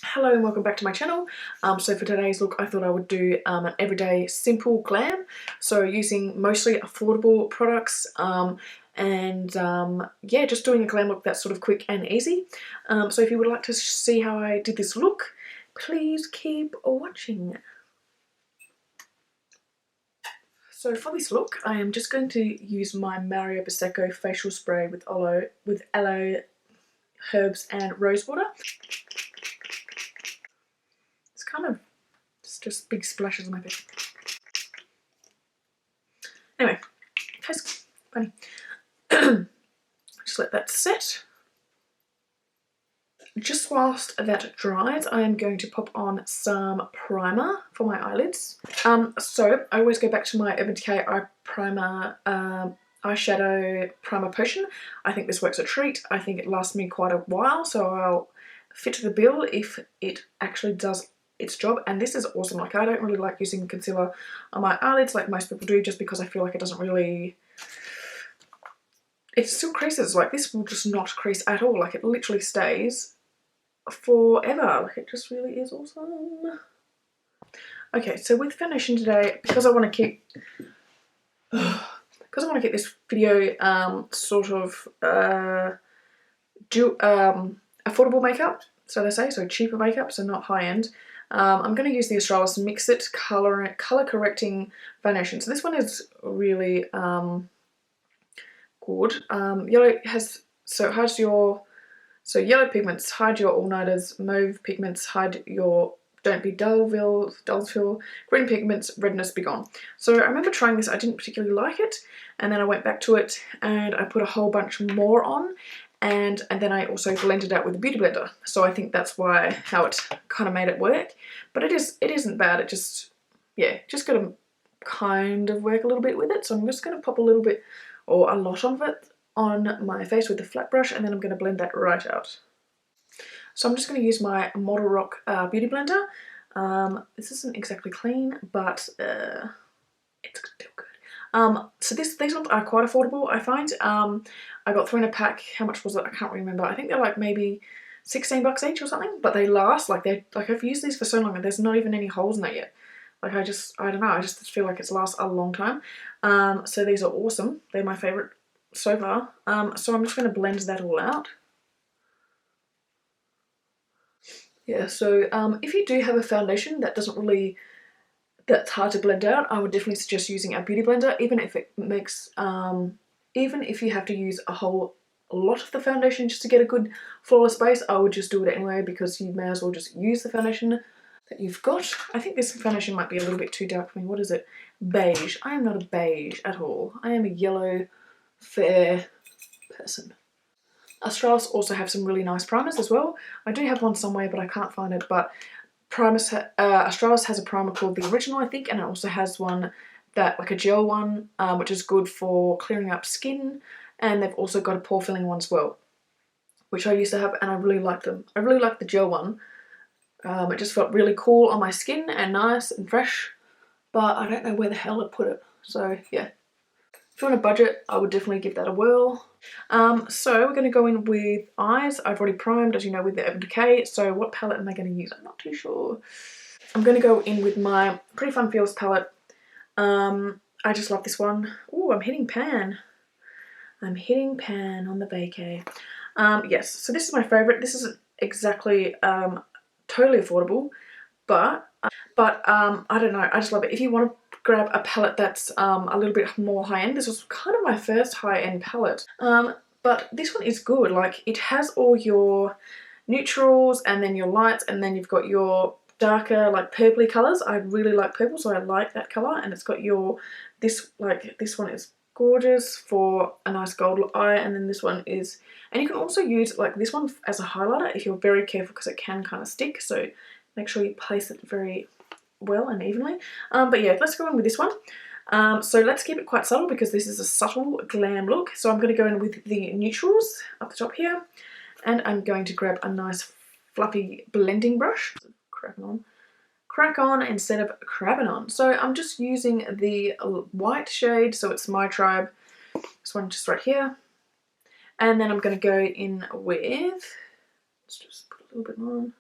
Hello and welcome back to my channel. So for today's look I thought I would do an everyday simple glam, so using mostly affordable products yeah, just doing a glam look that's sort of quick and easy. So if you would like to see how I did this look, please keep watching. So for this look I am just going to use my Mario Prosecco facial spray with aloe, herbs and rose water. It's kind of just big splashes on my face. Anyway, tastes funny. Just let that set. Just whilst that dries, I am going to pop on some primer for my eyelids. So I always go back to my Urban Decay eye primer, eyeshadow primer potion. I think this works a treat. I think it lasts me quite a while, so I'll fit the bill if it actually does its job. And this is awesome. Like, I don't really like using concealer on my eyelids like most people do, just because I feel like it doesn't really... It still creases. Like, this will just not crease at all. Like, it literally stays forever. Like, it just really is awesome. Okay, so with foundation today, because I want to keep this video sort of affordable makeup, so they say, so cheaper makeup, so not high end. I'm going to use the Australis Mix It color correcting foundation. So this one is really good. Yellow has, so it hides your, so yellow pigments hide your all-nighters, mauve pigments hide your don't be dullsville, green pigments, redness be gone. So I remember trying this, I didn't particularly like it, and then I went back to it and I put a whole bunch more on, and then I also blended out with a beauty blender. So I think that's how it kind of made it work. But it isn't bad, it just, yeah, just gotta kind of work a little bit with it. So I'm just gonna pop a little bit or a lot of it on my face with a flat brush, and then I'm going to blend that right out. So I'm just going to use my Model Rock beauty blender. This isn't exactly clean, but it's still good. So these ones are quite affordable, I find. I got 3 in a pack. How much was it? I can't remember. I think they're like maybe 16 bucks each or something, but they last. Like, I've used these for so long and there's not even any holes in it yet. Like, I don't know, I just feel like it's lasts a long time. So these are awesome. They're my favourite so far. So I'm just going to blend that all out. Yeah, so if you do have a foundation that that's hard to blend out, I would definitely suggest using a beauty blender, even if it makes, even if you have to use a whole lot of the foundation just to get a good flawless base, I would just do it anyway, because you may as well just use the foundation that you've got. I think this foundation might be a little bit too dark for me. What is it? Beige. I am not a beige at all. I am a yellow, fair person. Australis also have some really nice primers as well. I do have one somewhere, but I can't find it. But Australis has a primer called the Original, I think, and it also has one that, like a gel one, which is good for clearing up skin. And they've also got a pore filling one as well, which I used to have, and I really like them. I really like the gel one. It just felt really cool on my skin and nice and fresh, but I don't know where the hell I put it. So yeah, if you're on a budget, I would definitely give that a whirl. So we're going to go in with eyes. I've already primed, as you know, with the Urban Decay. So what palette am I going to use? I'm not too sure. I'm going to go in with my Pretty Fun Feels palette. I just love this one. Oh, I'm hitting pan. I'm hitting pan on the vacay. Yes, so this is my favourite. This isn't exactly totally affordable, but I don't know, I just love it. If you want to grab a palette that's a little bit more high-end, this was kind of my first high-end palette, but this one is good. Like, it has all your neutrals and then your lights, and then you've got your darker, like, purpley colours. I really like purple, so I like that colour. And it's got your, this one is gorgeous for a nice gold eye, and then this one is, and you can also use like this one as a highlighter if you're very careful, because it can kind of stick, so make sure you place it very well and evenly. But yeah, let's go in with this one. So let's keep it quite subtle, because this is a subtle glam look. So I'm going to go in with the neutrals up the top here, and I'm going to grab a nice fluffy blending brush. Crack on instead of crabbing on. So I'm just using the white shade, so it's My Tribe, this one just right here. And then I'm going to go in with, let's just put a little bit on,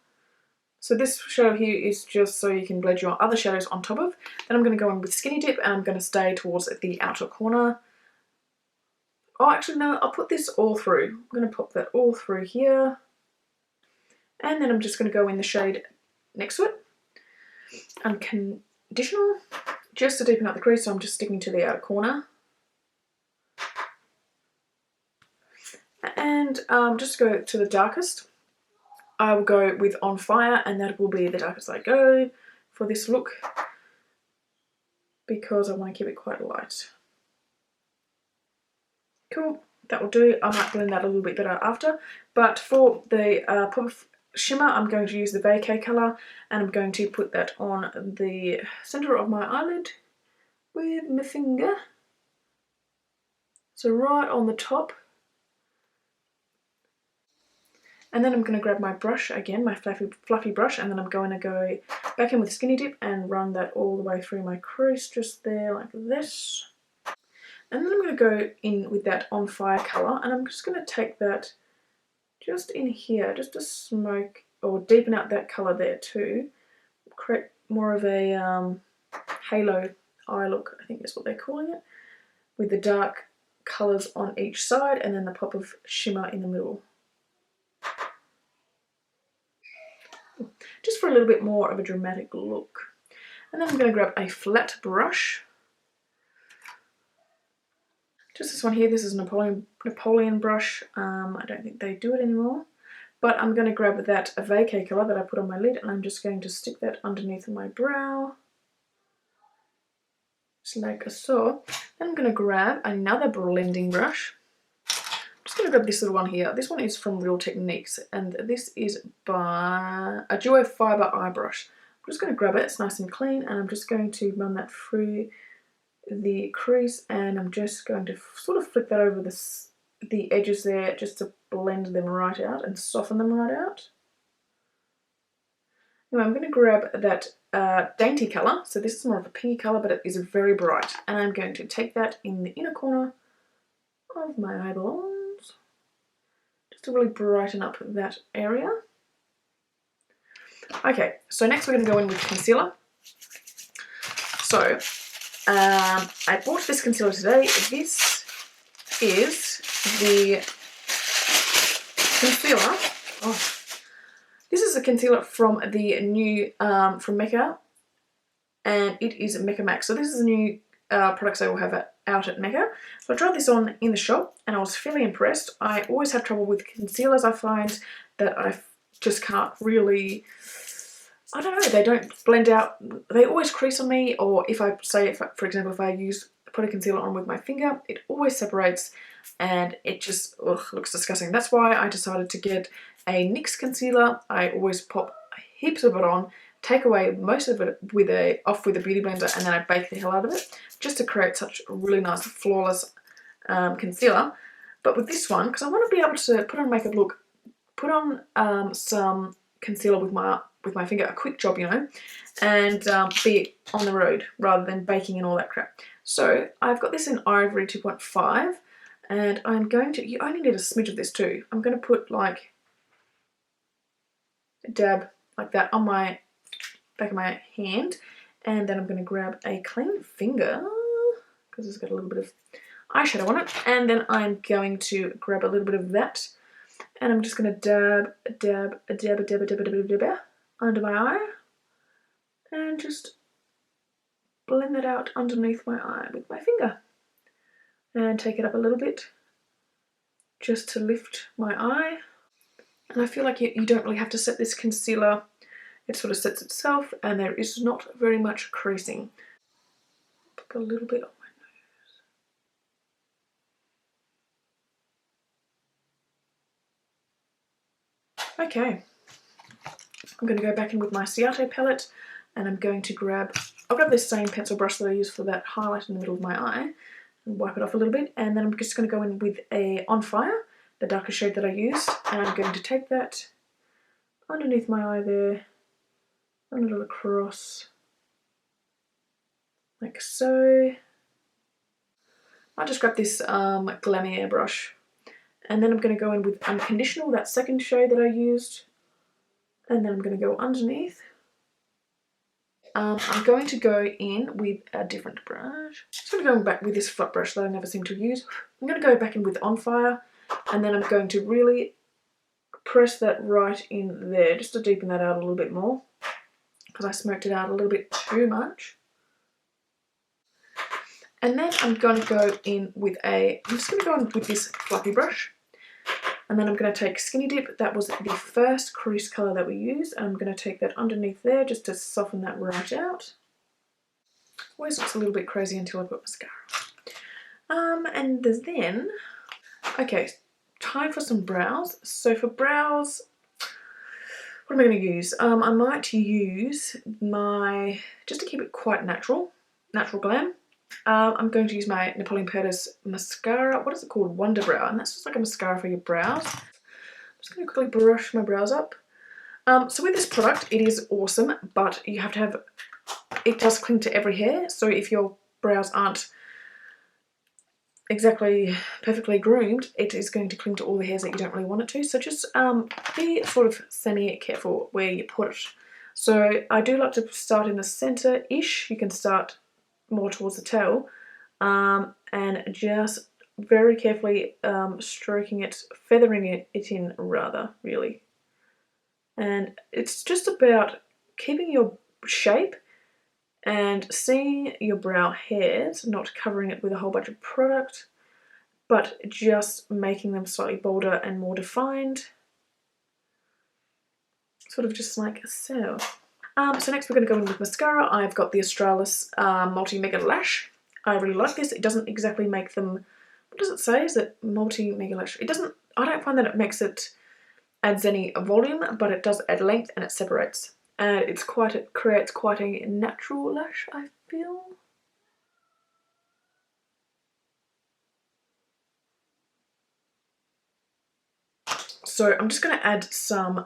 So this shadow here is just so you can blend your other shadows on top of. Then I'm going to go in with Skinny Dip and I'm going to stay towards the outer corner. Oh, actually no, I'll put this all through. I'm going to pop that all through here. And then I'm just going to go in the shade next to it. Unconditional, just to deepen up the crease, so I'm just sticking to the outer corner. And just to go to the darkest, I will go with On Fire, and that will be the darkest I go for this look, because I want to keep it quite light. Cool, that will do. I might blend that a little bit better after, but for the pop of shimmer, I'm going to use the Vacay colour, and I'm going to put that on the centre of my eyelid with my finger. So right on the top. And then I'm going to grab my brush again, my fluffy brush, and then I'm going to go back in with Skinny Dip and run that all the way through my crease, just there like this. And then I'm going to go in with that On Fire colour, and I'm just going to take that just in here, just to smoke or deepen out that colour there too. Create more of a halo eye look, I think is what they're calling it, with the dark colours on each side and then the pop of shimmer in the middle. Just for a little bit more of a dramatic look. And then I'm going to grab a flat brush. Just this one here. This is a Napoleon brush. I don't think they do it anymore. But I'm going to grab that Vacay colour that I put on my lid, and I'm just going to stick that underneath my brow. Just like so. Then I'm going to grab another blending brush. I'm just going to grab this little one here. This one is from Real Techniques, and this is by a Duo Fibre eye brush. I'm just going to grab it, it's nice and clean, and I'm just going to run that through the crease, and I'm just going to sort of flick that over the edges there just to blend them right out and soften them right out. Now I'm going to grab that dainty colour, so this is more of a pinky colour, but it is very bright, and I'm going to take that in the inner corner of my eyeballs just to really brighten up that area. Okay, so next we're going to go in with concealer. So I bought this concealer today. This is the concealer. Oh, this is a concealer from the new from Mecca, and it is Mecca Max. So this is the new products I will have out at Mecca. So I tried this on in the shop, and I was fairly impressed. I always have trouble with concealers. I find that I just can't really. I don't know, they don't blend out, they always crease on me, or if I say, for example, if I put a concealer on with my finger, it always separates and it just looks disgusting. That's why I decided to get a NYX concealer. I always pop heaps of it on, take away most of it off with a beauty blender, and then I bake the hell out of it, just to create such a really nice, flawless concealer. But with this one, because I want to be able to put on makeup look, put on some concealer with my finger, a quick job, you know, and be on the road rather than baking and all that crap. So I've got this in Ivory 2.5, and I'm going to, you only need a smidge of this too. I'm going to put like a dab like that on my back of my hand, and then I'm going to grab a clean finger because it's got a little bit of eyeshadow on it, and then I'm going to grab a little bit of that, and I'm just going to dab under my eye and just blend that out underneath my eye with my finger and take it up a little bit just to lift my eye. And I feel like you don't really have to set this concealer, it sort of sets itself, and there is not very much creasing. Put a little bit on my nose. Okay, I'm going to go back in with my Ciate palette, and I'm going to I'll grab this same pencil brush that I used for that highlight in the middle of my eye and wipe it off a little bit, and then I'm just going to go in with a On Fire, the darker shade that I used, and I'm going to take that underneath my eye there, run it all across like so. I'll just grab this Glam brush, and then I'm going to go in with Unconditional, that second shade that I used, And then I'm going to go underneath. I'm going to go in with a different brush. So I'm going back with this flat brush that I never seem to use. I'm going to go back in with On Fire, and then I'm going to really press that right in there just to deepen that out a little bit more, because I smoked it out a little bit too much. And then I'm going to go in with I'm just going to go in with this fluffy brush. And then I'm going to take Skinny Dip. That was the first crease colour that we used. And I'm going to take that underneath there just to soften that right out. Always looks a little bit crazy until I put mascara. And then, okay, time for some brows. So for brows, what am I going to use? I might use just to keep it quite natural glam. I'm going to use my Napoleon Perdis mascara. What is it called? Wonder Brow. And that's just like a mascara for your brows. I'm just going to quickly brush my brows up. So with this product, it is awesome, but you have to have, it does cling to every hair. So if your brows aren't exactly perfectly groomed, it is going to cling to all the hairs that you don't really want it to. So just be sort of semi-careful where you put it. So I do like to start in the center-ish. You can start more towards the tail, and just very carefully stroking it, feathering it in rather, really. And it's just about keeping your shape and seeing your brow hairs, not covering it with a whole bunch of product, but just making them slightly bolder and more defined. Sort of just like so. So next we're going to go in with mascara. I've got the Australis Multi-Mega Lash. I really like this. It doesn't exactly make them, what does it say? Is it Multi-Mega Lash? It doesn't, I don't find that it adds any volume, but it does add length and it separates. And it creates quite a natural lash, I feel. So I'm just going to add some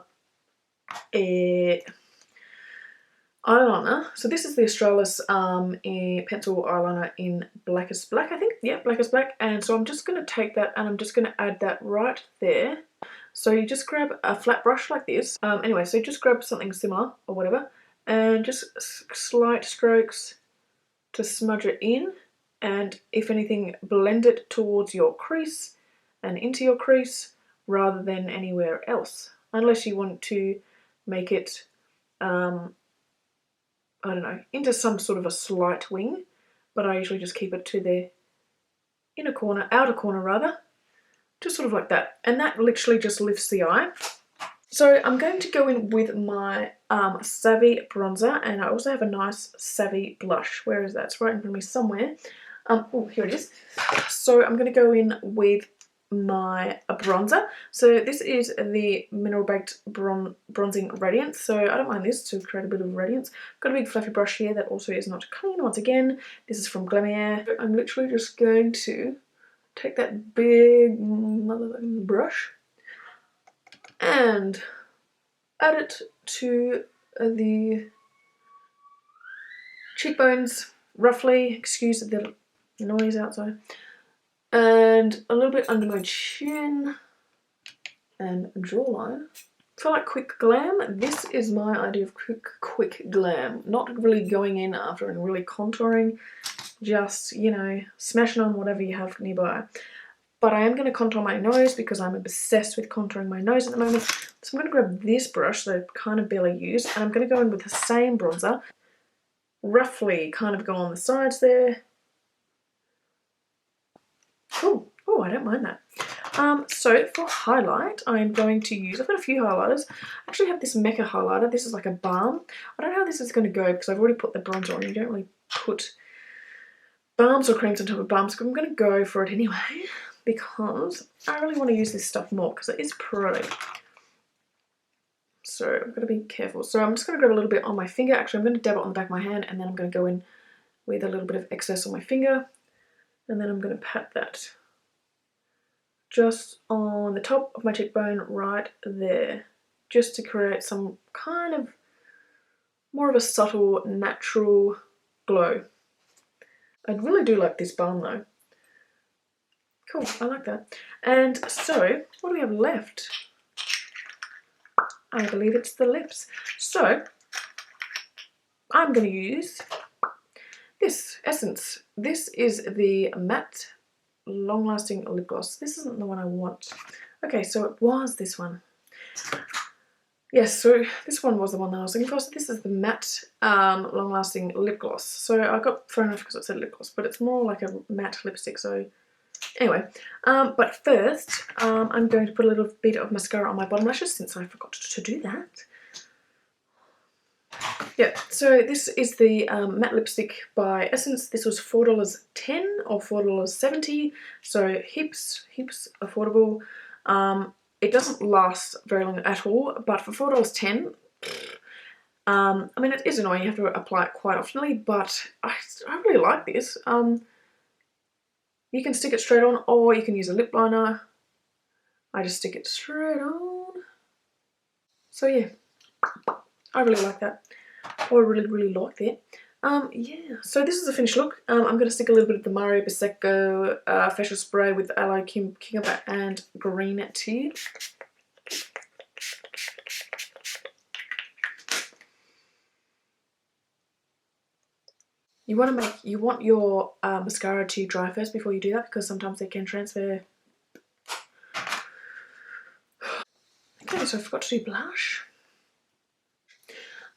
eyeliner. So this is the Australis pencil eyeliner in Blackest Black, I think. Yeah, Blackest Black. And so I'm just going to take that and I'm just going to add that right there. So you just grab a flat brush like this. Anyway, so just grab something similar or whatever and just slight strokes to smudge it in. And if anything, blend it towards your crease and into your crease rather than anywhere else. Unless you want to make it I don't know, into some sort of a slight wing, but I usually just keep it to the outer corner rather, just sort of like that. And that literally just lifts the eye. So I'm going to go in with my Savvy bronzer, and I also have a nice Savvy blush. Where is that? It's right in front of me somewhere. Oh, here it is. So I'm going to go in with my bronzer. So this is the Mineral Baked Bronzing Radiance. So I don't mind this to create a bit of radiance. I've got a big fluffy brush here that also is not clean once again. This is from Glam. I'm literally just going to take that big motherfucking brush and add it to the cheekbones roughly. Excuse the noise outside. And a little bit under my chin and jawline. For like quick glam, this is my idea of quick glam. Not really going in after and really contouring, just, you know, smashing on whatever you have nearby. But I am going to contour my nose because I'm obsessed with contouring my nose at the moment. So I'm going to grab this brush that I kind of barely use, and I'm going to go in with the same bronzer, roughly kind of go on the sides there. Oh, I don't mind that. So for highlight, I'm going to use, I've got a few highlighters. I actually have this Mecca highlighter. This is like a balm. I don't know how this is going to go because I've already put the bronzer on. You don't really put balms or creams on top of balms, but I'm going to go for it anyway because I really want to use this stuff more because it is pretty. So I'm going to be careful. So I'm just going to grab a little bit on my finger. Actually, I'm going to dab it on the back of my hand, and then I'm going to go in with a little bit of excess on my finger, and then I'm going to pat that just on the top of my cheekbone right there, just to create some kind of more of a subtle, natural glow. I really do like this balm though. Cool, I like that. And so, what do we have left? I believe it's the lips. So I'm going to use this Essence. This is the matte long-lasting lip gloss. This isn't the one I want. Okay, so it was this one. Yes, so this one was the one that I was looking for. So this is the matte long-lasting lip gloss. So I got thrown off because it said lip gloss, but it's more like a matte lipstick. So anyway, but first I'm going to put a little bit of mascara on my bottom lashes since I forgot to do that. Yeah, so this is the matte lipstick by Essence. This was $4.10 or $4.70, so heaps affordable. It doesn't last very long at all, but for $4.10, I mean, it is annoying, you have to apply it quite oftenly, but I really like this. You can stick it straight on, or you can use a lip liner. I just stick it straight on. So yeah, I really like that. I really like that. Yeah, so this is the finished look. I'm going to stick a little bit of the Mario Prosecco facial spray with aloe, cucumber and green tea. You want your mascara to dry first before you do that, because sometimes they can transfer. Okay, so I forgot to do blush.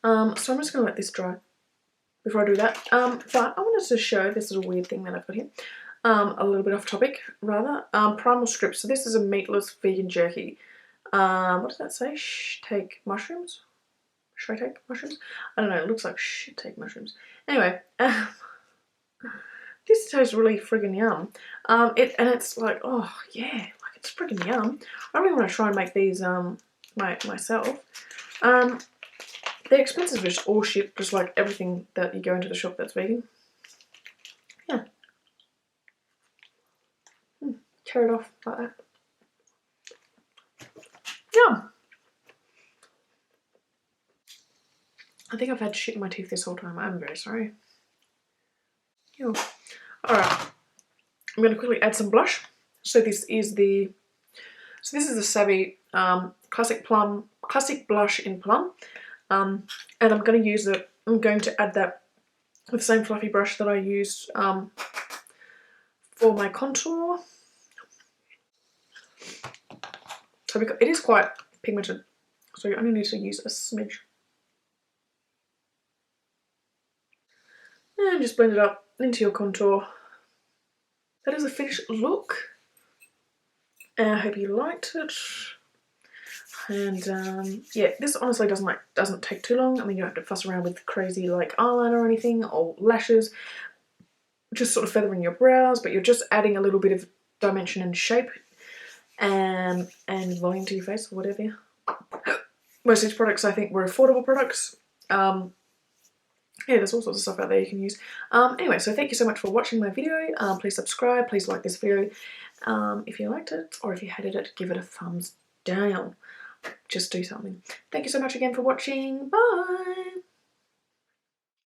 So I'm just going to let this dry before I do that. But I wanted to show this little weird thing that I've got here. A little bit off topic, rather. Primal Strips. So this is a meatless vegan jerky. What does that say? Take mushrooms? Should I take mushrooms? I don't know, it looks like shit take mushrooms. Anyway, this tastes really friggin' yum. It's like, oh yeah, like it's friggin' yum. I really want to try and make these myself. They're expensive as all shit, just like everything that you go into the shop that's vegan. Yeah. Tear it off like that. Yum! I think I've had shit in my teeth this whole time. I'm very sorry. Ew. Alright. I'm going to quickly add some blush. So this is the Savvy Classic Blush in Plum. And I'm going to use it. I'm going to add that with the same fluffy brush that I used for my contour. So it is quite pigmented, so you only need to use a smidge. And just blend it up into your contour. That is a finished look. And I hope you liked it. And yeah, this honestly doesn't take too long. I mean, you don't have to fuss around with crazy like eyeliner or anything, or lashes. Just sort of feathering your brows, but you're just adding a little bit of dimension and shape and volume to your face or whatever. Most of these products I think were affordable products. Yeah, there's all sorts of stuff out there you can use. Anyway, so thank you so much for watching my video. Please subscribe, please like this video if you liked it, or if you hated it, give it a thumbs down. Just do something. Thank you so much again for watching. Bye!